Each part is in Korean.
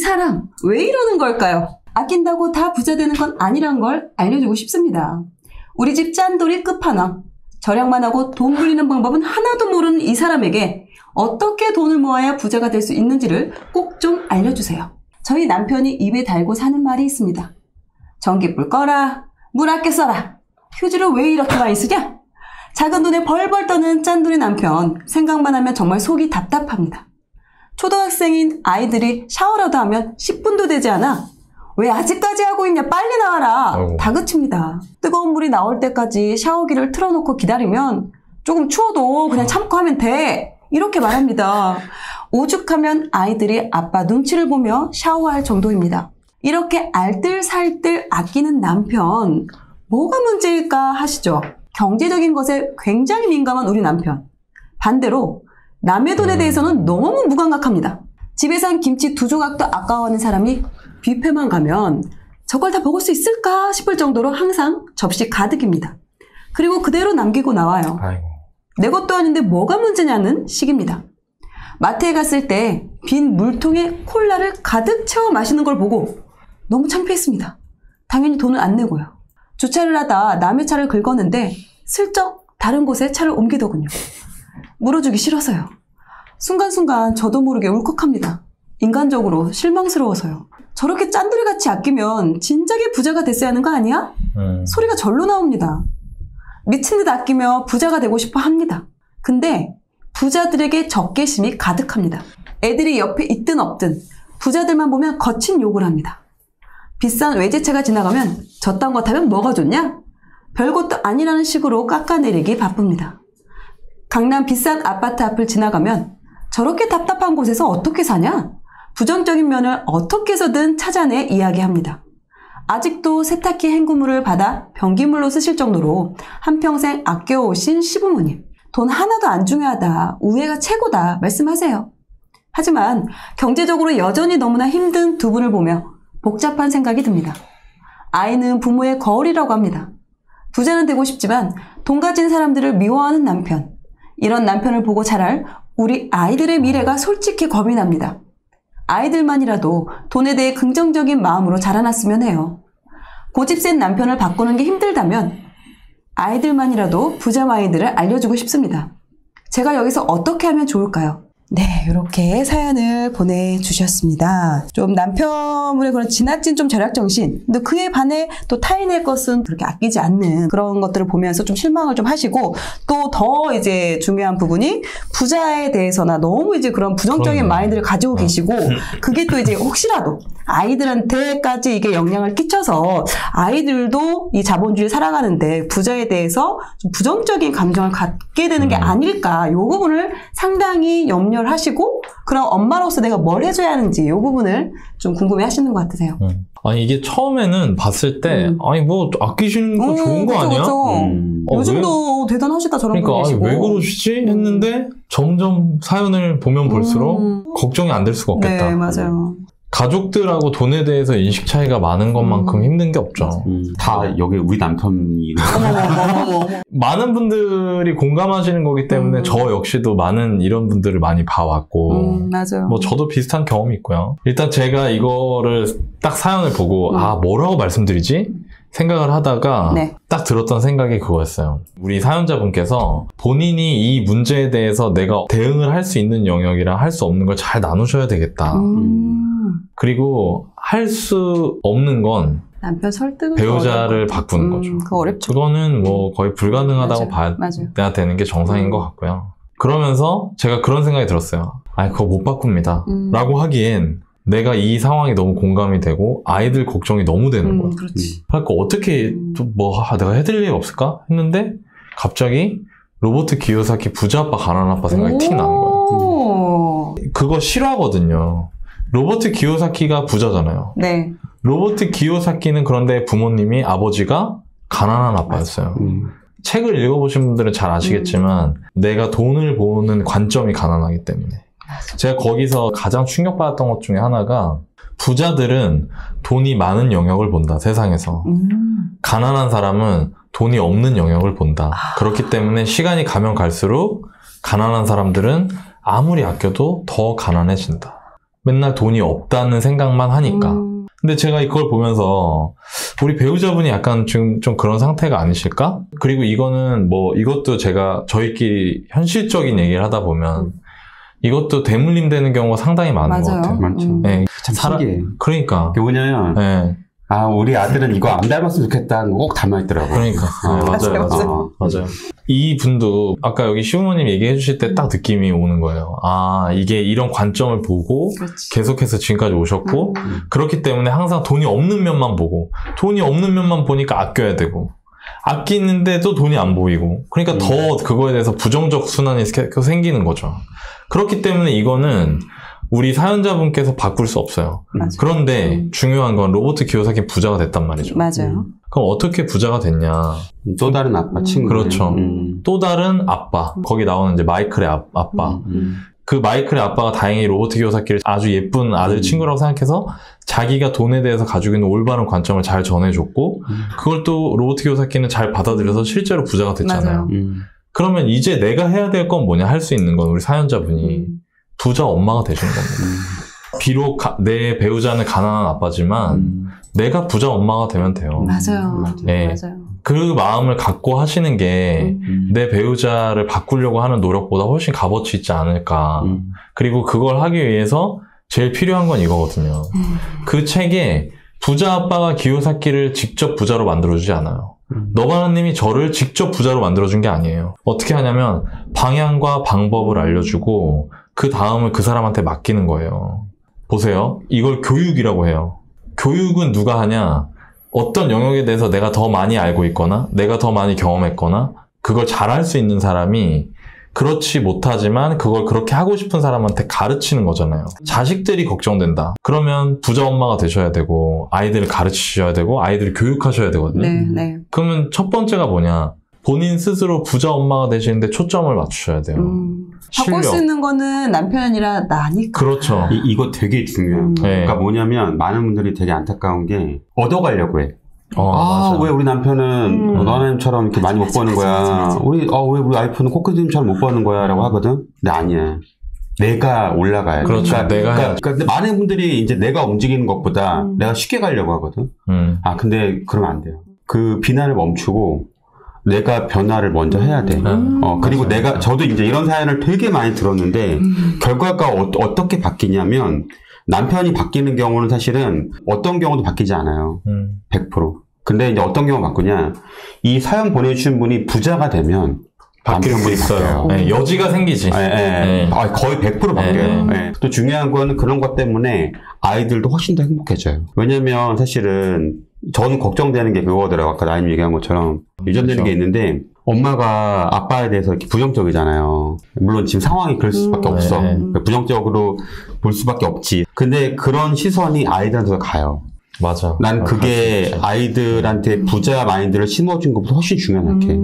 사람 왜 이러는 걸까요? 아낀다고 다 부자 되는 건 아니란 걸 알려주고 싶습니다. 우리 집 짠돌이 끝판왕. 절약만 하고 돈 굴리는 방법은 하나도 모르는 이 사람에게 어떻게 돈을 모아야 부자가 될 수 있는지를 꼭 좀 알려주세요. 저희 남편이 입에 달고 사는 말이 있습니다. 전기불 꺼라, 물 아껴 써라, 휴지를 왜 이렇게 많이 쓰냐? 작은 돈에 벌벌 떠는 짠돌이 남편, 생각만 하면 정말 속이 답답합니다. 초등학생인 아이들이 샤워라도 하면 10분도 되지 않아? 왜 아직까지 하고 있냐? 빨리 나와라! 다그칩니다. 뜨거운 물이 나올 때까지 샤워기를 틀어놓고 기다리면 조금 추워도 그냥 참고 하면 돼! 이렇게 말합니다. 오죽하면 아이들이 아빠 눈치를 보며 샤워할 정도입니다. 이렇게 알뜰살뜰 아끼는 남편, 뭐가 문제일까 하시죠? 경제적인 것에 굉장히 민감한 우리 남편. 반대로 남의 돈에 대해서는 너무 무감각합니다. 집에선 김치 2조각도 아까워하는 사람이 뷔페만 가면 저걸 다 먹을 수 있을까 싶을 정도로 항상 접시 가득입니다. 그리고 그대로 남기고 나와요. 아이고. 내 것도 아닌데 뭐가 문제냐는 식입니다. 마트에 갔을 때 빈 물통에 콜라를 가득 채워 마시는 걸 보고 너무 창피했습니다. 당연히 돈을 안 내고요. 주차를 하다 남의 차를 긁었는데 슬쩍 다른 곳에 차를 옮기더군요. 물어주기 싫어서요. 순간순간 저도 모르게 울컥합니다. 인간적으로 실망스러워서요. 저렇게 짠돌이같이 아끼면 진작에 부자가 됐어야 하는 거 아니야? 소리가 절로 나옵니다. 미친 듯 아끼며 부자가 되고 싶어 합니다. 근데 부자들에게 적개심이 가득합니다. 애들이 옆에 있든 없든 부자들만 보면 거친 욕을 합니다. 비싼 외제차가 지나가면 저딴 거 타면 뭐가 좋냐? 별것도 아니라는 식으로 깎아내리기 바쁩니다. 강남 비싼 아파트 앞을 지나가면 저렇게 답답한 곳에서 어떻게 사냐? 부정적인 면을 어떻게 해서든 찾아내 이야기합니다. 아직도 세탁기 헹구물을 받아 변기물로 쓰실 정도로 한평생 아껴오신 시부모님. 돈 하나도 안 중요하다, 우애가 최고다 말씀하세요. 하지만 경제적으로 여전히 너무나 힘든 두 분을 보며 복잡한 생각이 듭니다. 아이는 부모의 거울이라고 합니다. 부자는 되고 싶지만 돈 가진 사람들을 미워하는 남편. 이런 남편을 보고 자랄 우리 아이들의 미래가 솔직히 겁이 납니다. 아이들만이라도 돈에 대해 긍정적인 마음으로 자라났으면 해요. 고집 센 남편을 바꾸는 게 힘들다면 아이들만이라도 부자 마인드를 알려주고 싶습니다. 제가 여기서 어떻게 하면 좋을까요? 네, 이렇게 사연을 보내주셨습니다. 좀 남편분의 그런 지나친 좀 절약 정신, 근데 그에 반해 또 타인의 것은 그렇게 아끼지 않는 그런 것들을 보면서 좀 실망을 좀 하시고, 또 더 이제 중요한 부분이 부자에 대해서나 너무 이제 그런 부정적인 마인드를 가지고 계시고, 그게 또 이제 혹시라도 아이들한테까지 이게 영향을 끼쳐서 아이들도 이 자본주의 살아가는데 부자에 대해서 좀 부정적인 감정을 갖게 되는 게 아닐까, 이 부분을 상당히 염려를 하시고, 그럼 엄마로서 내가 뭘 해줘야 하는지 이 부분을 좀 궁금해 하시는 것 같으세요. 아니 이게 처음에는 봤을 때 아니 뭐 아끼시는 거 좋은 거 아니야? 요즘도 대단하시다 저런 그러니까 분이시고. 왜 그러시지? 했는데 점점 사연을 보면 볼수록 걱정이 안 될 수가 없겠다. 네, 맞아요. 가족들하고 돈에 대해서 인식 차이가 많은 것만큼 힘든 게 없죠. 다 여기 우리 남편이 많은 분들이 공감하시는 거기 때문에 저 역시도 많은 이런 분들을 많이 봐왔고 맞아요. 뭐 저도 비슷한 경험이 있고요. 일단 제가 이거를 딱 사연을 보고 아 뭐라고 말씀드리지? 생각을 하다가 딱 들었던 생각이 그거였어요. 우리 사연자분께서 본인이 이 문제에 대해서 내가 대응을 할 수 있는 영역이랑 할 수 없는 걸 잘 나누셔야 되겠다. 그리고 할 수 없는 건 남편 설득은 배우자를 바꾸는 거죠. 그거 어렵죠. 그거는 뭐 거의 불가능하다고 봐야 되는 게 정상인 것 같고요. 그러면서 제가 그런 생각이 들었어요. 아니 그거 못 바꿉니다. 라고 하기엔 내가 이 상황이 너무 공감이 되고 아이들 걱정이 너무 되는 거야. 그러니까 어떻게 좀 뭐 내가 해드릴 일 없을까? 했는데 갑자기 로버트 기요사키 부자 아빠 가난한 아빠 생각이 틱 나는 거예요. 그거 실화거든요. 로버트 기요사키가 부자잖아요. 네. 로버트 기요사키는 그런데 부모님이 아버지가 가난한 아빠였어요. 책을 읽어보신 분들은 잘 아시겠지만 내가 돈을 보는 관점이 가난하기 때문에 제가 거기서 가장 충격받았던 것 중에 하나가 부자들은 돈이 많은 영역을 본다, 세상에서. 가난한 사람은 돈이 없는 영역을 본다. 그렇기 때문에 시간이 가면 갈수록 가난한 사람들은 아무리 아껴도 더 가난해진다. 맨날 돈이 없다는 생각만 하니까. 근데 제가 이걸 보면서 우리 배우자분이 약간 지금 좀 그런 상태가 아니실까? 그리고 이거는 뭐 이것도 제가 저희끼리 현실적인 얘기를 하다 보면 이것도 대물림 되는 경우가 상당히 많은 것 같아요. 많죠. 네. 참 신기해. 그러니까. 그게 뭐냐면 네. 아 우리 아들은 이거 안 닮았으면 좋겠다는 거 꼭 담아있더라고요. 그러니까. 맞아요. 맞아요. 이 분도 아까 여기 시부모님 얘기해 주실 때 딱 느낌이 오는 거예요. 아 이게 이런 관점을 보고 그렇지. 계속해서 지금까지 오셨고 그렇기 때문에 항상 돈이 없는 면만 보고 돈이 없는 면만 보니까 아껴야 되고 아끼는데도 돈이 안 보이고 그러니까 더 그거에 대해서 부정적 순환이 계속 생기는 거죠. 그렇기 때문에 이거는 우리 사연자분께서 바꿀 수 없어요. 맞아요. 그런데 중요한 건 로버트 키요사키 부자가 됐단 말이죠. 맞아요. 그럼 어떻게 부자가 됐냐? 또 다른 아빠 친구. 그렇죠. 또 다른 아빠. 거기 나오는 이제 마이클의 아빠. 그 마이클의 아빠가 다행히 로버트 키요사키를 아주 예쁜 아들 친구라고 생각해서 자기가 돈에 대해서 가지고 있는 올바른 관점을 잘 전해줬고 그걸 또 로버트 키요사키는 잘 받아들여서 실제로 부자가 됐잖아요. 그러면 이제 내가 해야 될 건 뭐냐 할 수 있는 건 우리 사연자분이 부자 엄마가 되시는 겁니다. 비록 내 배우자는 가난한 아빠지만 내가 부자 엄마가 되면 돼요. 맞아요. 네. 맞아요. 그 마음을 갖고 하시는 게 내 배우자를 바꾸려고 하는 노력보다 훨씬 값어치 있지 않을까. 그리고 그걸 하기 위해서 제일 필요한 건 이거거든요. 그 책에 부자 아빠가 기요사키를 직접 부자로 만들어주지 않아요. 너바나님이 저를 직접 부자로 만들어준 게 아니에요. 어떻게 하냐면 방향과 방법을 알려주고 그 다음을 그 사람한테 맡기는 거예요. 보세요. 이걸 교육이라고 해요. 교육은 누가 하냐? 어떤 영역에 대해서 내가 더 많이 알고 있거나 내가 더 많이 경험했거나 그걸 잘할 수 있는 사람이 그렇지 못하지만 그걸 그렇게 하고 싶은 사람한테 가르치는 거잖아요. 자식들이 걱정된다. 그러면 부자 엄마가 되셔야 되고 아이들을 가르치셔야 되고 아이들을 교육하셔야 되거든요. 네. 그러면 첫 번째가 뭐냐? 본인 스스로 부자 엄마가 되시는데 초점을 맞추셔야 돼요. 바꿀 수 있는 거는 남편이 아니라 나니까. 그렇죠. 이거 되게 중요해요. 그러니까 뭐냐면 많은 분들이 되게 안타까운 게 얻어가려고 해. 왜 우리 남편은 너네처럼 이렇게 많이 못 버는 거야. 왜 우리 와이프는 코끼리처럼 못 버는 거야 라고 하거든. 근데 아니야. 내가 올라가야 돼. 그렇죠. 그러니까 많은 분들이 이제 내가 움직이는 것보다 내가 쉽게 가려고 하거든. 근데 그러면 안 돼요. 그 비난을 멈추고 내가 변화를 먼저 해야 돼. 그리고 저도 이제 이런 사연을 되게 많이 들었는데, 결과가 어떻게 바뀌냐면, 남편이 바뀌는 경우는 사실은 어떤 경우도 바뀌지 않아요. 100%. 근데 이제 어떤 경우가 바꾸냐, 이 사연 보내주신 분이 부자가 되면, 바뀌는 분이 있어요. 네, 여지가 생기지. 거의 100% 바뀌어요. 또 중요한 건 그런 것 때문에 아이들도 훨씬 더 행복해져요. 왜냐면 사실은, 저는 걱정되는 게 그거더라고요. 아까 나님 얘기한 것처럼 유전되는 게 있는데 엄마가 아빠에 대해서 이렇게 부정적이잖아요. 물론 지금 상황이 그럴 수밖에 없어. 부정적으로 볼 수밖에 없지. 근데 그런 시선이 아이들한테도 가요. 맞아. 난 그게 아이들한테 부자 마인드를 심어준 것보다 훨씬 중요하게.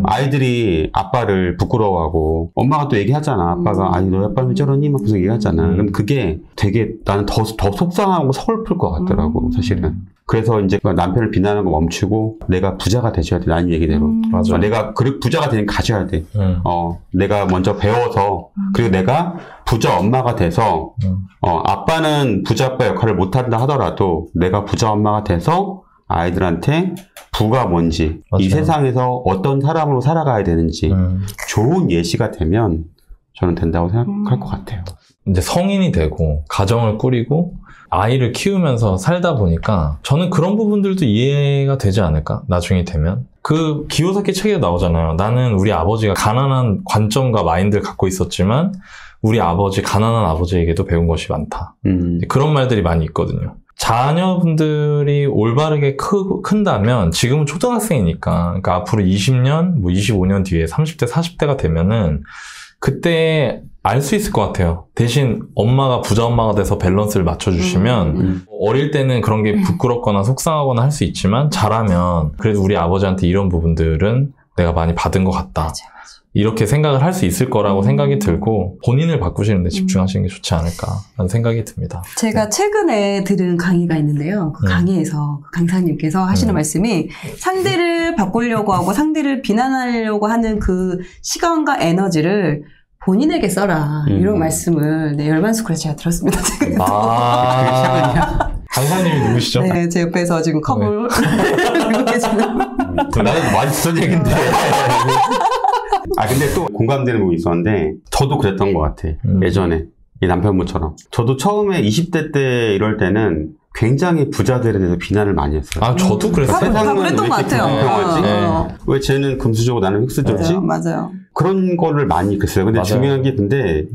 아이들이 아빠를 부끄러워하고 엄마가 또 얘기하잖아. 아빠가 너희 아빠는 왜 저러니? 막 계속 얘기하잖아. 그럼 그게 되게 나는 더 속상하고 서글플 것 같더라고 사실은. 그래서 이제 남편을 비난하는 거 멈추고 내가 부자가 되셔야 돼. 나는 얘기대로. 맞아. 내가 부자가 되는 가셔야 돼. 내가 먼저 배워서 그리고 내가 부자 엄마가 돼서 아빠는 부자 아빠 역할을 못한다 하더라도 내가 부자 엄마가 돼서 아이들한테 부가 뭔지 맞아요. 이 세상에서 어떤 사람으로 살아가야 되는지 좋은 예시가 되면 저는 된다고 생각할 것 같아요. 이제 성인이 되고 가정을 꾸리고 아이를 키우면서 살다 보니까 저는 그런 부분들도 이해가 되지 않을까? 나중에 되면. 그 기요사키 책에 나오잖아요. 나는 우리 아버지가 가난한 관점과 마인드를 갖고 있었지만 우리 아버지, 가난한 아버지에게도 배운 것이 많다. 그런 말들이 많이 있거든요. 자녀분들이 올바르게 큰다면 지금은 초등학생이니까 그러니까 앞으로 20년, 25년 뒤에 30대, 40대가 되면은 그때 알 수 있을 것 같아요. 대신 엄마가 부자 엄마가 돼서 밸런스를 맞춰주시면 어릴 때는 그런 게 부끄럽거나 속상하거나 할 수 있지만 잘하면 그래도 우리 아버지한테 이런 부분들은 내가 많이 받은 것 같다. 맞아. 이렇게 생각을 할 수 있을 거라고 생각이 들고 본인을 바꾸시는 데 집중하시는 게 좋지 않을까라는 생각이 듭니다. 제가 최근에 들은 강의가 있는데요. 그 강의에서 그 강사님께서 하시는 말씀이 상대를 바꾸려고 하고 상대를 비난하려고 하는 그 시간과 에너지를 본인에게 써라. 이런 말씀을 열만스쿨에서 제가 들었습니다. 최근에. 강사님이 누구시죠? 네, 제 옆에서 지금 컵을 들고 계시는. 나는 많이 듣던 얘기인데. 근데 또 공감되는 부분이 있었는데, 저도 그랬던 것 같아. 예전에. 이 남편분처럼. 저도 처음에 20대 때 이럴 때는 굉장히 부자들에 대해서 비난을 많이 했어요. 저도 그랬어요. 다 그랬던 것 같아요. 왜 쟤는 금수저고 나는 흙수저지? 맞아요. 그런 거를 많이 그랬어요. 근데 중요한 게 근데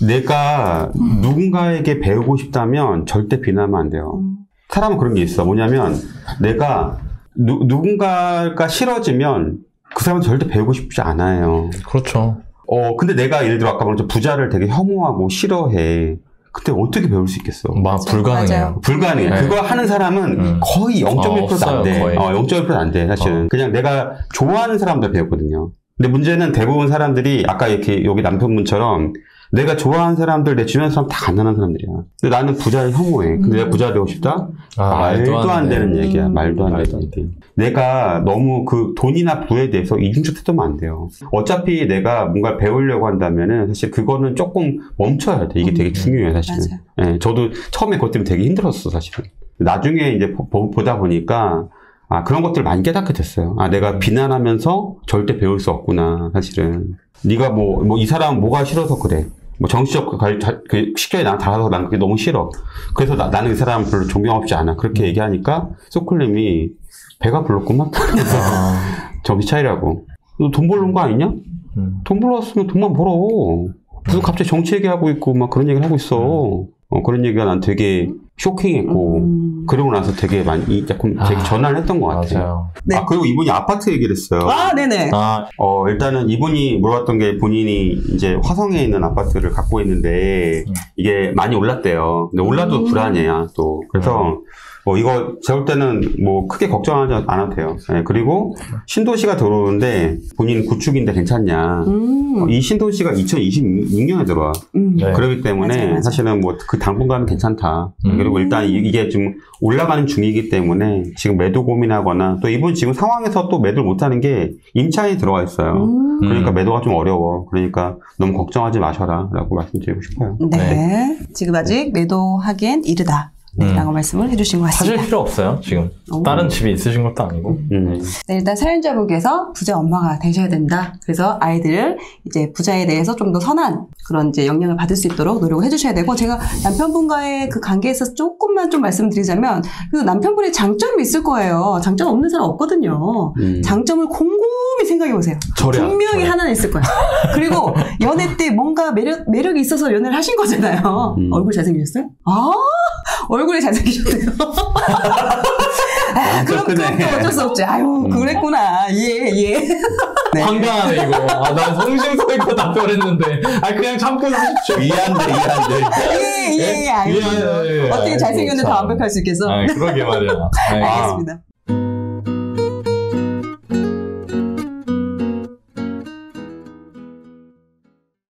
내가 누군가에게 배우고 싶다면 절대 비난하면 안 돼요. 사람은 그런 게 있어. 뭐냐면 내가 누군가가 싫어지면 그 사람은 절대 배우고 싶지 않아요. 그렇죠. 근데 내가 예를 들어 아까 말한 부자를 되게 혐오하고 싫어해. 그때 어떻게 배울 수 있겠어? 불가능해요. 불가능해. 네. 그거 하는 사람은 거의 0.1%도 안 돼. 0.1%도 안 돼, 사실은. 그냥 내가 좋아하는 사람들 배웠거든요. 근데 문제는 대부분 사람들이 아까 이렇게 여기 남편분처럼 내가 좋아하는 사람들, 내 주변 사람 다 가난한 사람들이야. 근데 나는 부자를 혐오해. 근데 내가 부자 되고 싶다? 말도 안 되는 얘기야. 말도 안 되는 얘기. 내가 너무 그 돈이나 부에 대해서 이중적 태도면 안 돼요. 어차피 내가 뭔가 배우려고 한다면은 사실 그거는 조금 멈춰야 돼. 이게 되게 중요해, 사실은. 네, 저도 처음에 그것 때문에 되게 힘들었어, 사실은. 나중에 이제 보다 보니까 그런 것들을 많이 깨닫게 됐어요. 내가 비난하면서 절대 배울 수 없구나, 사실은. 네가 이 사람 뭐가 싫어서 그래. 정치적 시켜야 나는 달아서 난 그게 너무 싫어. 그래서 나는 이 사람 별로 존경하지 않아. 그렇게 얘기하니까 소클님이 배가 불렀구만. 정신 차리라고. 너 돈 벌는 거 아니냐? 돈 벌었으면 돈만 벌어. 무슨 갑자기 정치 얘기하고 있고 막 그런 얘기를 하고 있어. 그런 얘기가 난 되게 쇼킹했고 그러고 나서 되게 많이 되게 전환을 했던 것 같아요. 맞아요. 네. 그리고 이분이 아파트 얘기를 했어요. 네네. 일단은 이분이 물어봤던 게 본인이 이제 화성에 있는 아파트를 갖고 있는데 이게 많이 올랐대요. 근데 올라도 불안해요, 또. 그래서 이거 제가 볼 때는 크게 걱정하지 않아도 돼요. 네, 그리고 신도시가 들어오는데 본인 구축인데 괜찮냐. 이 신도시가 2026년에 들어와. 네. 그렇기 때문에 맞아요. 사실은 그 당분간은 괜찮다. 그리고 일단 이게 좀 올라가는 중이기 때문에 지금 매도 고민하거나 또 이분 지금 상황에서 또 매도를 못하는 게 임차인이 들어와 있어요. 그러니까 매도가 좀 어려워. 그러니까 너무 걱정하지 마셔라 라고 말씀드리고 싶어요. 네. 지금 아직 매도하기엔 이르다. 라고 말씀을 해주신 것 같습니다. 사실 필요 없어요, 지금. 다른 집이 있으신 것도 아니고. 네, 일단 사연자분께서 부자 엄마가 되셔야 된다. 그래서 아이들을 이제 부자에 대해서 좀 더 선한 그런 이제 영향을 받을 수 있도록 노력을 해주셔야 되고, 제가 남편분과의 그 관계에서 조금만 좀 말씀드리자면, 그 남편분의 장점이 있을 거예요. 장점 없는 사람 없거든요. 장점을 곰곰이 생각해보세요. 분명히 하나는 있을 거예요. 그리고 연애 때 뭔가 매력이 있어서 연애를 하신 거잖아요. 얼굴 잘생기셨어요? 얼굴이 잘생기셨대요. 그럼 그것도 어쩔 수 없지. 그랬구나. 예. 네. 황당하네, 이거. 난 성심성의껏 답변했는데. 그냥 참고 사십시오. 이해한대. 예. 어떻게 잘생겼는데 다 완벽할 수 있겠어? 그러게 말이야. 알겠습니다.